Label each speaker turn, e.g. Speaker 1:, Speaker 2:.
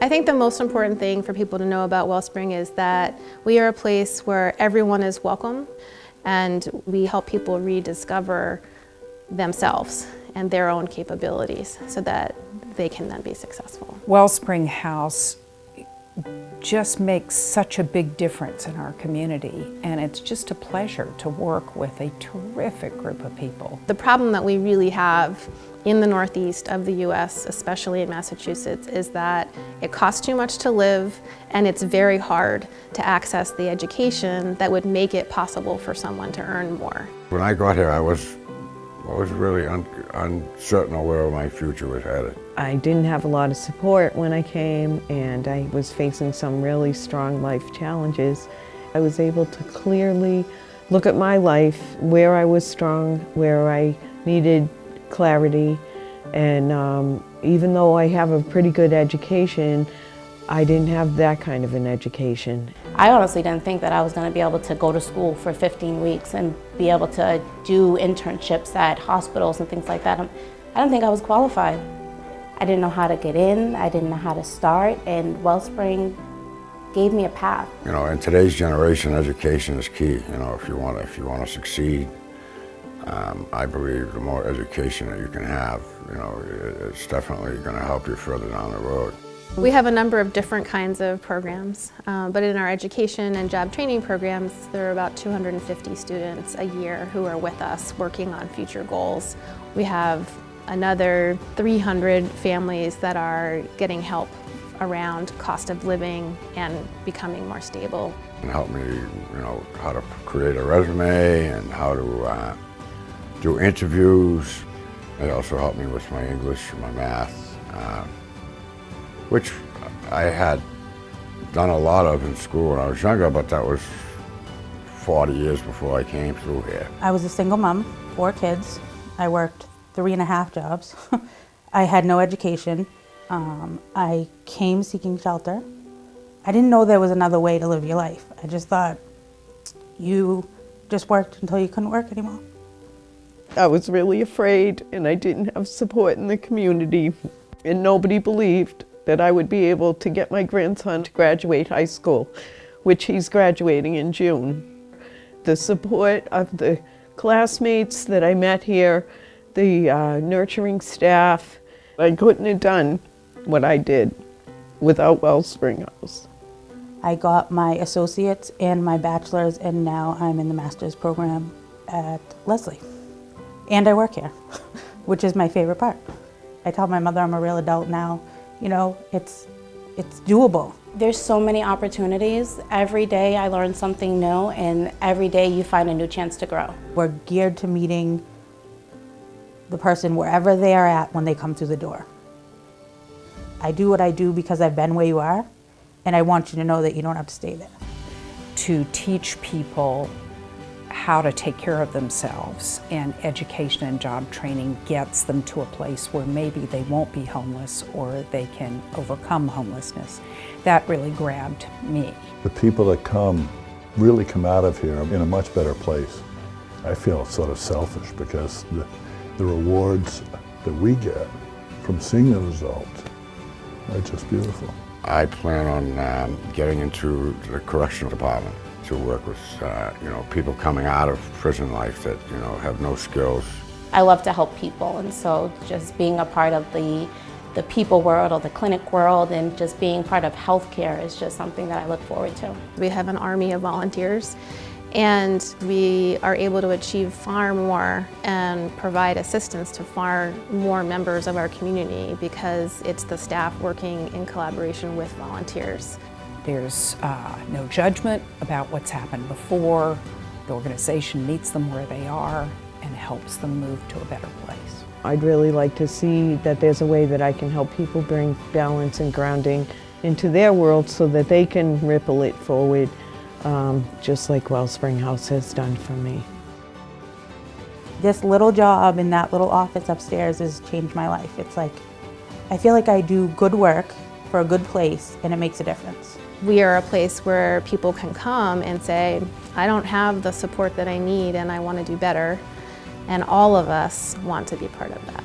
Speaker 1: I think the most important thing for people to know about Wellspring is that we are a place where everyone is welcome, and we help people rediscover themselves and their own capabilities so that they can then be successful.
Speaker 2: Wellspring House just makes such a big difference in our community, and it's just a pleasure to work with a terrific group of people.
Speaker 1: The problem that we really have in the northeast of the US, especially in Massachusetts, is that it costs too much to live, and it's very hard to access the education that would make it possible for someone to earn more.
Speaker 3: When I got here, I was really uncertain of where my future was headed.
Speaker 4: I didn't have a lot of support when I came, and I was facing some really strong life challenges. I was able to clearly look at my life, where I was strong, where I needed clarity, and even though I have a pretty good education, I didn't have that kind of an education.
Speaker 5: I honestly didn't think that I was going to be able to go to school for 15 weeks and be able to do internships at hospitals and things like that. I didn't think I was qualified. I didn't know how to get in, I didn't know how to start, and Wellspring gave me a path.
Speaker 3: You know, in today's generation, education is key. You know, if you want to succeed, I believe the more education that you can have, you know, it's definitely going to help you further down the road.
Speaker 1: We have a number of different kinds of programs, but in our education and job training programs, there are about 250 students a year who are with us working on future goals. We have another 300 families that are getting help around cost of living and becoming more stable.
Speaker 3: And help me, you know, how to create a resume and how to do interviews. They also help me with my English and my math, which I had done a lot of in school when I was younger, but that was 40 years before I came through here.
Speaker 6: I was a single mom, 4 kids. I worked 3.5 jobs. I had no education. I came seeking shelter. I didn't know there was another way to live your life. I just thought you just worked until you couldn't work anymore.
Speaker 4: I was really afraid, and I didn't have support in the community, and nobody believed that I would be able to get my grandson to graduate high school, which he's graduating in June. The support of the classmates that I met here, the nurturing staff, I couldn't have done what I did without Wellspring House.
Speaker 6: I got my associates and my bachelor's, and now I'm in the master's program at Leslie. And I work here, which is my favorite part. I tell my mother I'm a real adult now. You know, it's doable.
Speaker 5: There's so many opportunities. Every day I learn something new, and every day you find a new chance to grow.
Speaker 6: We're geared to meeting the person wherever they are at when they come through the door. I do what I do because I've been where you are, and I want you to know that you don't have to stay there.
Speaker 2: To teach people how to take care of themselves, and education and job training gets them to a place where maybe they won't be homeless or they can overcome homelessness. That really grabbed me.
Speaker 7: The people that come really come out of here in a much better place. I feel sort of selfish because the rewards that we get from seeing the results are just beautiful.
Speaker 3: I plan on getting into the correctional department to work with, you know, people coming out of prison life that, you know, have no skills.
Speaker 5: I love to help people, and so just being a part of the people world or the clinic world and just being part of healthcare is just something that I look forward to.
Speaker 1: We have an army of volunteers, and we are able to achieve far more and provide assistance to far more members of our community because it's the staff working in collaboration with volunteers.
Speaker 2: There's no judgment about what's happened before. The organization meets them where they are and helps them move to a better place.
Speaker 4: I'd really like to see that there's a way that I can help people bring balance and grounding into their world so that they can ripple it forward, just like Wellspring House has done for me.
Speaker 6: This little job in that little office upstairs has changed my life. It's like, I feel like I do good work for a good place, and it makes a difference.
Speaker 1: We are a place where people can come and say, I don't have the support that I need and I want to do better. And all of us want to be part of that.